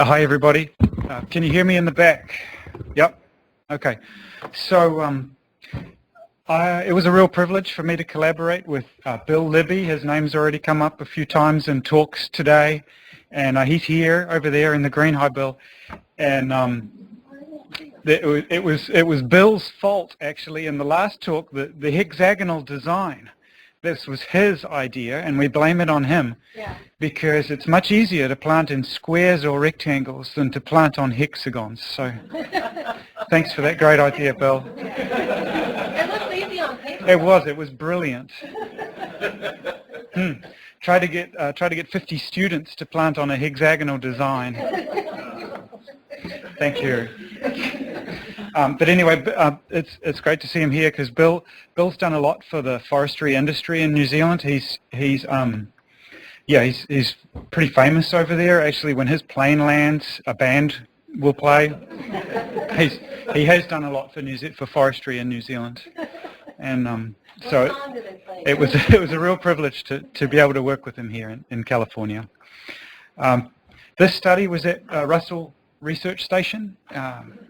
Hi, everybody. Can you hear me in the back? Yep. Okay. So it was a real privilege for me to collaborate with Bill Libby. His name's already come up a few times in talks today, and he's here over there in the green. Hi, Bill. And it was Bill's fault, actually, in the last talk, the hexagonal design. This was his idea, and we blame it on him. Yeah. Because it's much easier to plant in squares or rectangles than to plant on hexagons. So thanks for that great idea, Bill. It looks easy on paper. It was brilliant. Try to get 50 students to plant on a hexagonal design. Thank you. But anyway, it's great to see him here because Bill's done a lot for the forestry industry in New Zealand. He's pretty famous over there. Actually, when his plane lands, a band will play. He has done a lot for forestry in New Zealand, and so it was a real privilege to be able to work with him here in California. This study was at Russell Research Station.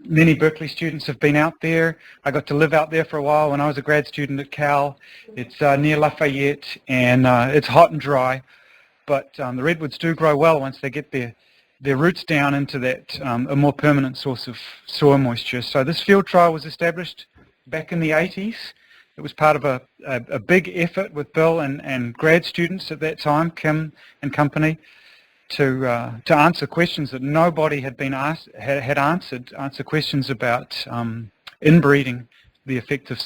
Many Berkeley students have been out there. I got to live out there for a while when I was a grad student at Cal. It's near Lafayette, and it's hot and dry, but the redwoods do grow well once they get their roots down into that a more permanent source of soil moisture. So this field trial was established back in the 80s. It was part of a big effort with Bill and grad students at that time, Kim and company, to answer questions that nobody had been answered. Answer questions about inbreeding, the effect of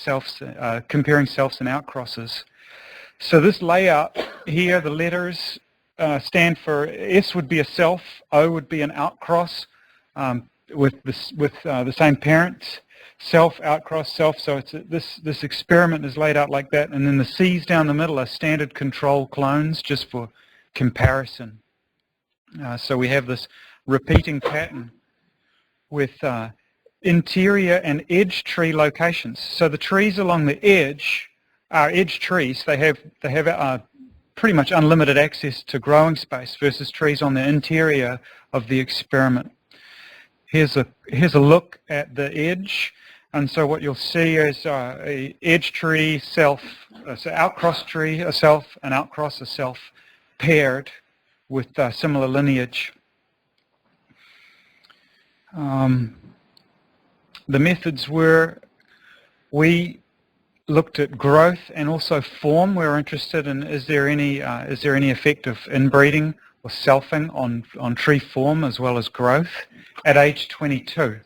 comparing selfs and outcrosses. So this layout here, the letters stand for S would be a self, O would be an outcross with the same parents. Self, outcross, self. So it's this experiment is laid out like that, and then the C's down the middle are standard control clones just for comparison. So we have this repeating pattern with interior and edge tree locations. So the trees along the edge are edge trees. They have pretty much unlimited access to growing space versus trees on the interior of the experiment. Here's a look at the edge, and so what you'll see is a edge tree, self, so outcross tree, a self, and outcross a self paired with similar lineage. The methods were, we looked at growth and also form. We were interested in is there any effect of inbreeding or selfing on tree form as well as growth at age 22.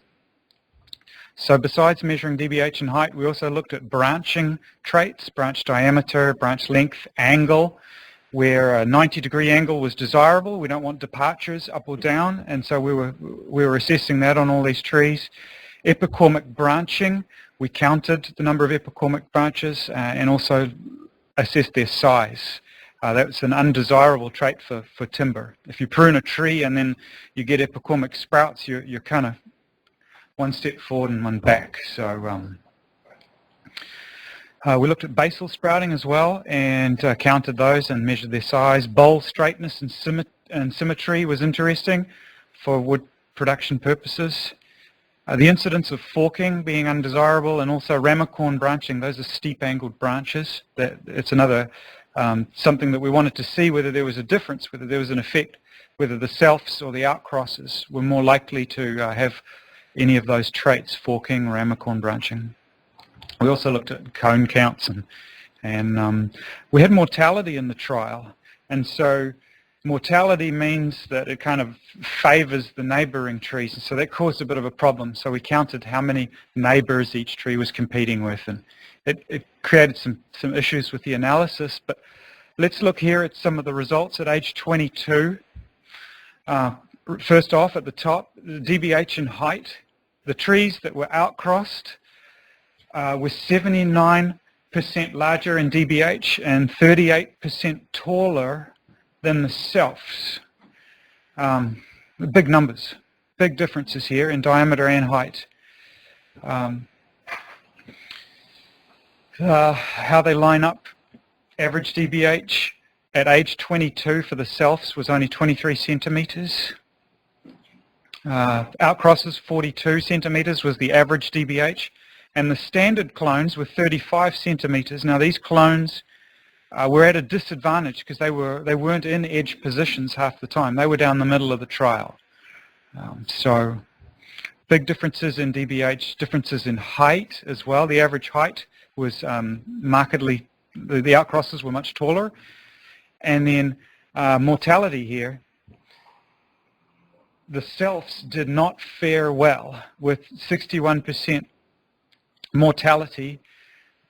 So besides measuring DBH and height, we also looked at branching traits, branch diameter, branch length, angle, where a 90-degree angle was desirable. We don't want departures up or down, and so we were assessing that on all these trees. Epicormic branching, we counted the number of epicormic branches and also assessed their size. That's an undesirable trait for timber. If you prune a tree and then you get epicormic sprouts, you're kind of one step forward and one back. So we looked at basal sprouting as well and counted those and measured their size. Bole straightness and symmetry was interesting for wood production purposes. The incidence of forking being undesirable, and also ramicorn branching. Those are steep angled branches. It's another something that we wanted to see whether there was a difference, whether there was an effect, whether the selfs or the outcrosses were more likely to have any of those traits, forking, ramicorn branching. We also looked at cone counts, and we had mortality in the trial, and so mortality means that it kind of favors the neighboring trees, and so that caused a bit of a problem. So we counted how many neighbors each tree was competing with, and it created some issues with the analysis. But let's look here at some of the results at age 22. First off, at the top, the DBH in height. The trees that were outcrossed were 79% larger in DBH and 38% taller than the selfs. Big numbers, big differences here in diameter and height. How they line up, average DBH at age 22 for the selfs was only 23 centimeters. Outcrosses 42 centimetres was the average DBH, and the standard clones were 35 centimetres. Now these clones were at a disadvantage because they weren't in edge positions half the time. They were down the middle of the trial. So big differences in DBH, differences in height as well. The average height was markedly, the outcrosses were much taller. And then mortality here, the selfs did not fare well with 61% mortality,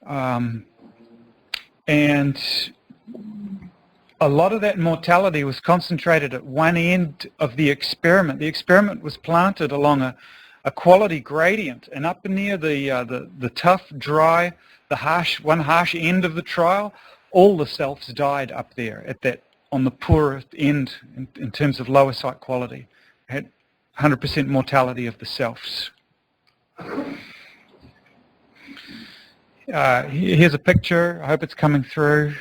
and a lot of that mortality was concentrated at one end of the experiment. The experiment was planted along a quality gradient, and up near the tough, dry, one harsh end of the trial, all the selfs died up there at that, on the poorest end in terms of lower site quality. Had 100% mortality of the selfs. Here's a picture. I hope it's coming through.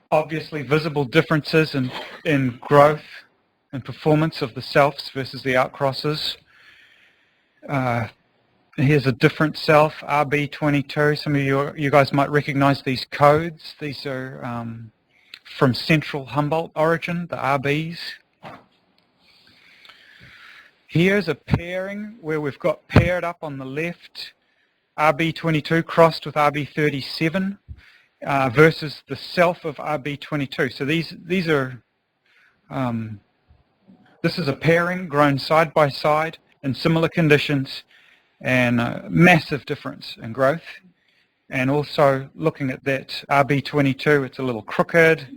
Obviously visible differences in growth and performance of the selfs versus the outcrosses. Here's a different self, RB22. Some of you guys might recognize these codes. These are from central Humboldt origin, the RBs. Here's a pairing where we've got paired up on the left RB22 crossed with RB37 versus the self of RB22. So these are this is a pairing grown side by side in similar conditions, and a massive difference in growth. And also looking at that RB22, it's a little crooked.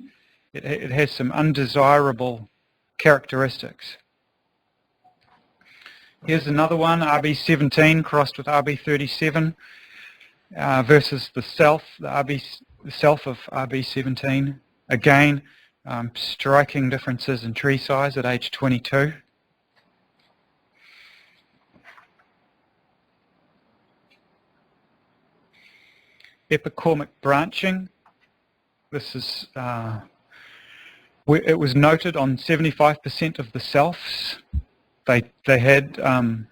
It has some undesirable characteristics. Here's another one, RB17 crossed with RB37 versus the self of RB17. Again, striking differences in tree size at age 22. Epicormic branching. This is it was noted on 75% of the selfs. They had the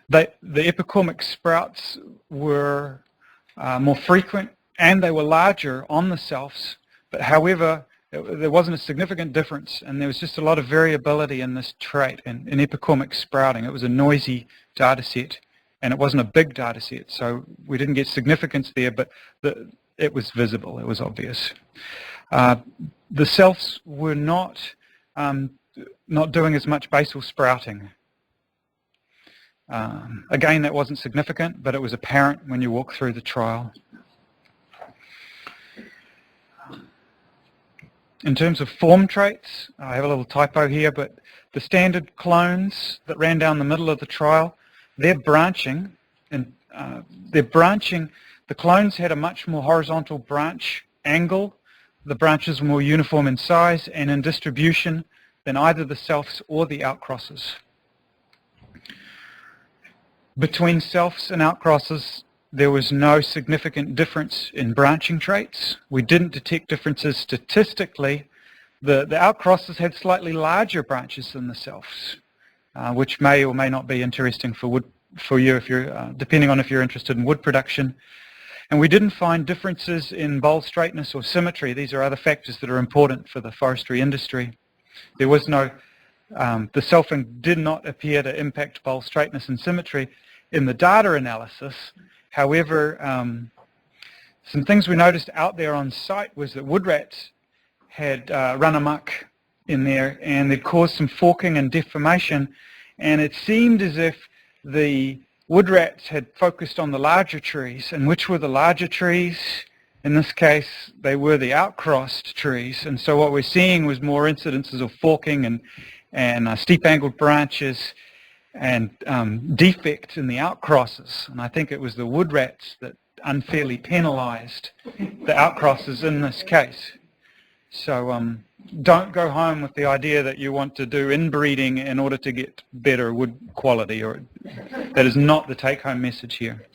epicormic sprouts were more frequent and they were larger on the selfs, but however there wasn't a significant difference, and there was just a lot of variability in this trait in epicormic sprouting. It was a noisy data set, and it wasn't a big data set, so we didn't get significance there, but it was visible, it was obvious. The selfs were not doing as much basal sprouting. Again, that wasn't significant, but it was apparent when you walk through the trial. In terms of form traits, I have a little typo here, but the standard clones that ran down the middle of the trial, they're branching, and the clones had a much more horizontal branch angle. The branches were more uniform in size and in distribution than either the selfs or the outcrosses. Between selfs and outcrosses, there was no significant difference in branching traits. We didn't detect differences statistically. The outcrosses had slightly larger branches than the selfs, which may or may not be interesting for you if you're depending on if you're interested in wood production. And we didn't find differences in bole straightness or symmetry. These are other factors that are important for the forestry industry. There was no, the selfing did not appear to impact bole straightness and symmetry in the data analysis. However, some things we noticed out there on site was that wood rats had run amok in there, and they'd caused some forking and deformation, and it seemed as if the wood rats had focused on the larger trees. And which were the larger trees? In this case, they were the outcrossed trees, and so what we're seeing was more incidences of forking and steep angled branches and defects in the outcrosses. And I think it was the wood rats that unfairly penalized the outcrosses in this case. So don't go home with the idea that you want to do inbreeding in order to get better wood quality, or that is not the take-home message here.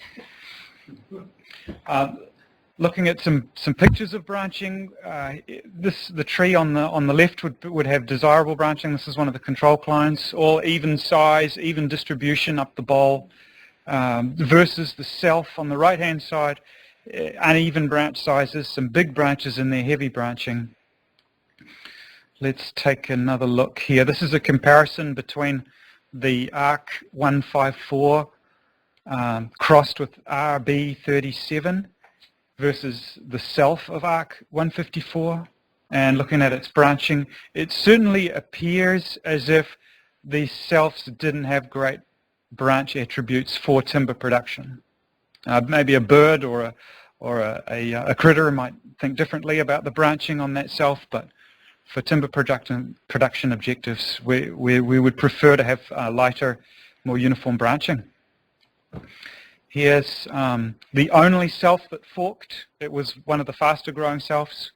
Looking at some pictures of branching, the tree on the left would have desirable branching. This is one of the control clones, all even size, even distribution up the bowl, versus the self on the right-hand side, uneven branch sizes, some big branches in there, heavy branching. Let's take another look here. This is a comparison between the ARC 154 crossed with RB37 versus the self of ARC 154, and looking at its branching, it certainly appears as if these selves didn't have great branch attributes for timber production. Maybe a bird or a critter might think differently about the branching on that self, but for timber production objectives, we would prefer to have lighter, more uniform branching. Here's the only self that forked. It was one of the faster growing selves.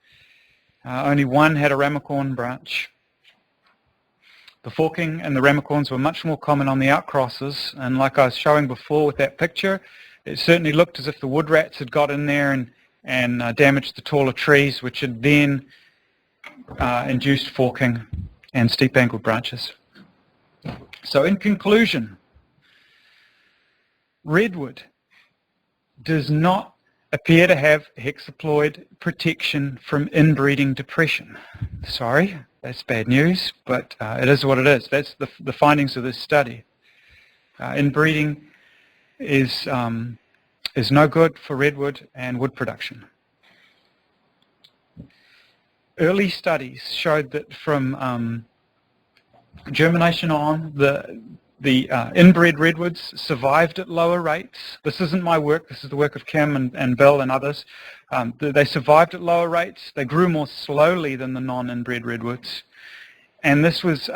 Only one had a ramicorn branch. The forking and the ramicorns were much more common on the outcrosses, and like I was showing before with that picture, it certainly looked as if the wood rats had got in there and damaged the taller trees, which had then induced forking and steep angled branches. So in conclusion, redwood does not appear to have hexaploid protection from inbreeding depression. Sorry, that's bad news, but it is what it is. That's the findings of this study. Inbreeding is no good for redwood and wood production. Early studies showed that from germination on, the inbred redwoods survived at lower rates. This isn't my work, this is the work of Kim and Bill and others. They survived at lower rates. They grew more slowly than the non-inbred redwoods. And this was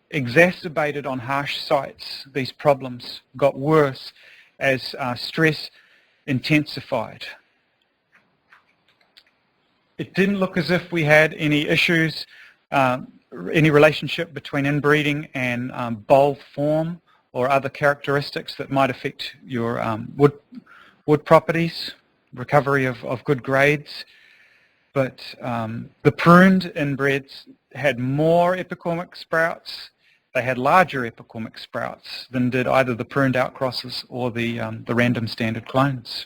exacerbated on harsh sites. These problems got worse as stress intensified. It didn't look as if we had any issues, any relationship between inbreeding and bowl form or other characteristics that might affect your wood properties, recovery of good grades. But the pruned inbreds had more epicormic sprouts. They had larger epicormic sprouts than did either the pruned outcrosses or the random standard clones.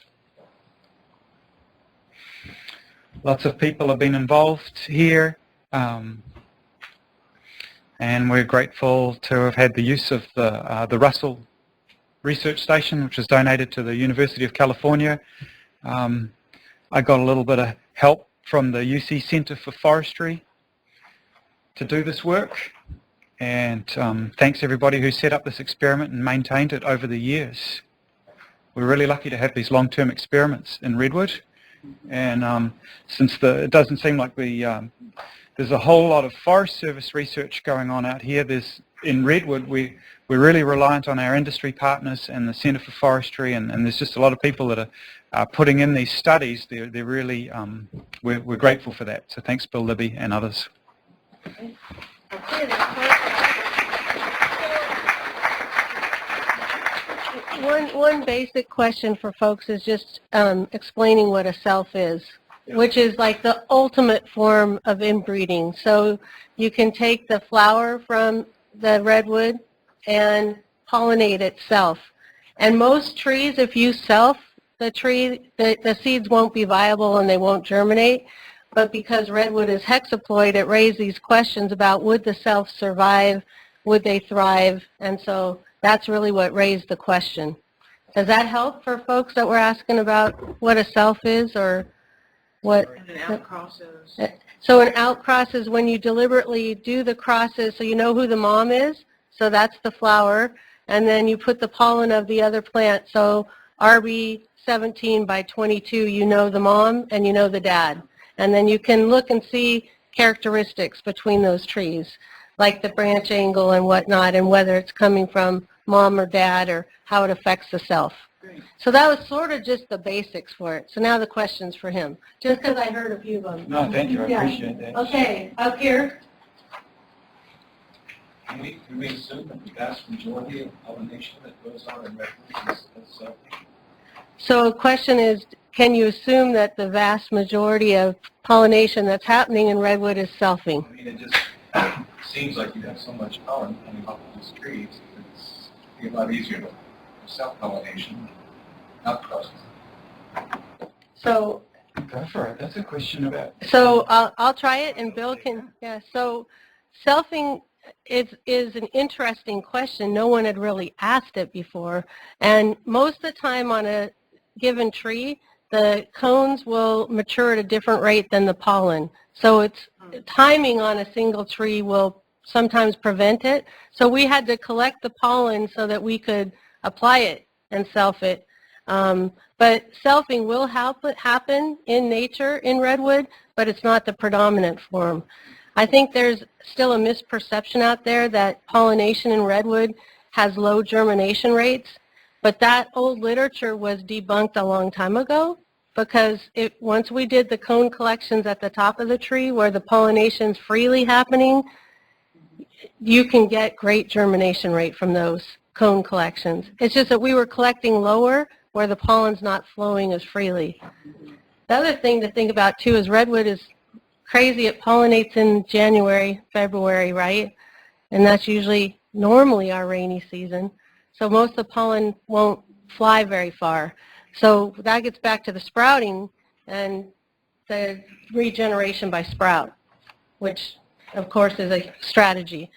Lots of people have been involved here, and we're grateful to have had the use of the Russell Research Station, which was donated to the University of California. I got a little bit of help from the UC Center for Forestry to do this work, and thanks everybody who set up this experiment and maintained it over the years. We're really lucky to have these long-term experiments in redwood. And since it doesn't seem like there's a whole lot of Forest Service research going on out here, in redwood we're really reliant on our industry partners and the Centre for Forestry, and there's just a lot of people that are putting in these studies. They're really we're grateful for that. So thanks, Bill, Libby, and others. One basic question for folks is just explaining what a self is, which is like the ultimate form of inbreeding. So you can take the flower from the redwood and pollinate itself. And most trees, if you self the tree, the seeds won't be viable and they won't germinate. But because redwood is hexaploid, it raised these questions about would the self survive, would they thrive, and so that's really what raised the question. Does that help for folks that were asking about what a self is or what? And an outcross is? So an outcross is when you deliberately do the crosses so you know who the mom is, so that's the flower, and then you put the pollen of the other plant. So RB17 by 22, you know the mom and you know the dad. And then you can look and see characteristics between those trees, like the branch angle and whatnot, and whether it's coming from mom or dad or how it affects the self. So that was sort of just the basics for it. So now the questions for him, just because I heard a few of them. No, thank you. I appreciate that. Okay, up here. Can we assume that the vast majority of pollination that goes on in redwoods is self? So the question is, can you assume that the vast majority of pollination that's happening in redwood is selfing? I mean, it just seems like you have so much pollen coming off of these trees. It's a lot easier to self-pollination, outcrosses. So Go for it. That's a question about... So I'll try it, and Bill can. Yeah. So selfing is an interesting question. No one had really asked it before, and most of the time on a given tree, the cones will mature at a different rate than the pollen. So it's timing on a single tree will sometimes prevent it. So we had to collect the pollen so that we could apply it and self it. But selfing will happen in nature in redwood, but it's not the predominant form. I think there's still a misperception out there that pollination in redwood has low germination rates, but that old literature was debunked a long time ago because once we did the cone collections at the top of the tree where the pollination's freely happening, you can get great germination rate from those cone collections. It's just that we were collecting lower where the pollen's not flowing as freely. The other thing to think about too is redwood is crazy. It pollinates in January, February, right? And that's usually normally our rainy season. So most of the pollen won't fly very far. So that gets back to the sprouting and the regeneration by sprout, which of course is a strategy.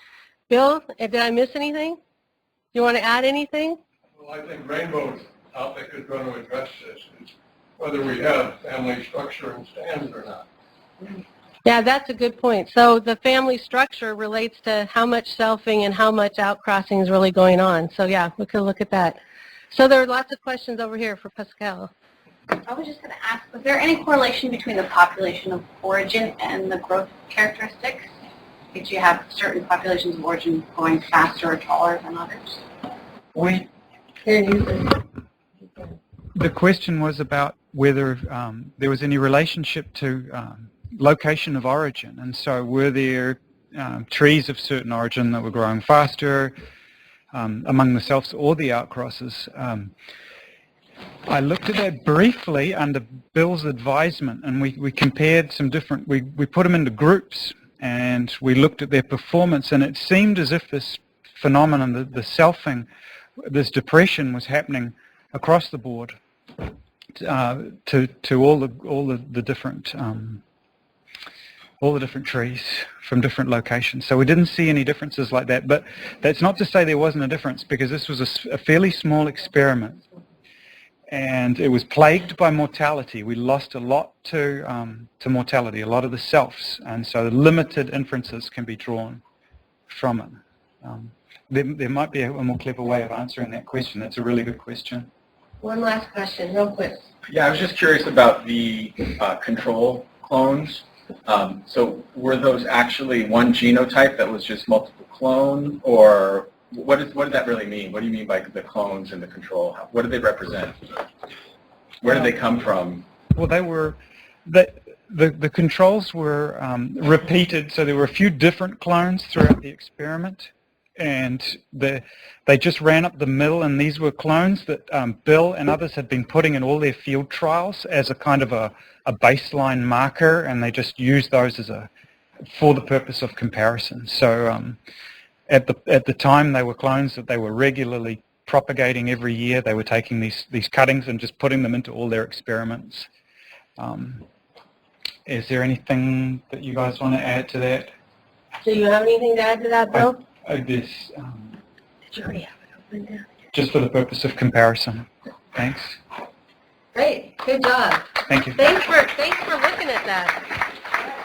Bill, did I miss anything? Do you want to add anything? Well, I think Rainbow's topic is going to address this, is whether we have family structure and stands or not. Yeah, that's a good point. So the family structure relates to how much selfing and how much outcrossing is really going on. So yeah, we could look at that. So there are lots of questions over here for Pascal. I was just going to ask, was there any correlation between the population of origin and the growth characteristics? Did you have certain populations of origin growing faster or taller than others? The question was about whether there was any relationship to location of origin, and so were there trees of certain origin that were growing faster among the selfs or the outcrosses. I looked at that briefly under Bill's advisement, and we compared some different, we put them into groups and we looked at their performance, and it seemed as if this phenomenon, the selfing, this depression was happening across the board to all the different trees from different locations. So we didn't see any differences like that, but that's not to say there wasn't a difference, because this was a fairly small experiment and it was plagued by mortality. We lost a lot to mortality, a lot of the selfs, and so limited inferences can be drawn from it. There might be a more clever way of answering that question. That's a really good question. One last question, real quick. Yeah, I was just curious about the control clones. So were those actually one genotype that was just multiple clone, or what did that really mean? What do you mean by the clones and the control? What did they represent? Where did they come from? Well, they were the controls were repeated, so there were a few different clones throughout the experiment, and they just ran up the middle, and these were clones that Bill and others had been putting in all their field trials as a kind of a baseline marker, and they just used those for the purpose of comparison. So at the time, they were clones that they were regularly propagating every year. They were taking these cuttings and just putting them into all their experiments. Is there anything that you guys want to add to that? Do you have anything to add to that, Bill? This, Did you already have it open down? just for the purpose of comparison. Thanks. Great, good job. Thank you. Thanks for looking at that.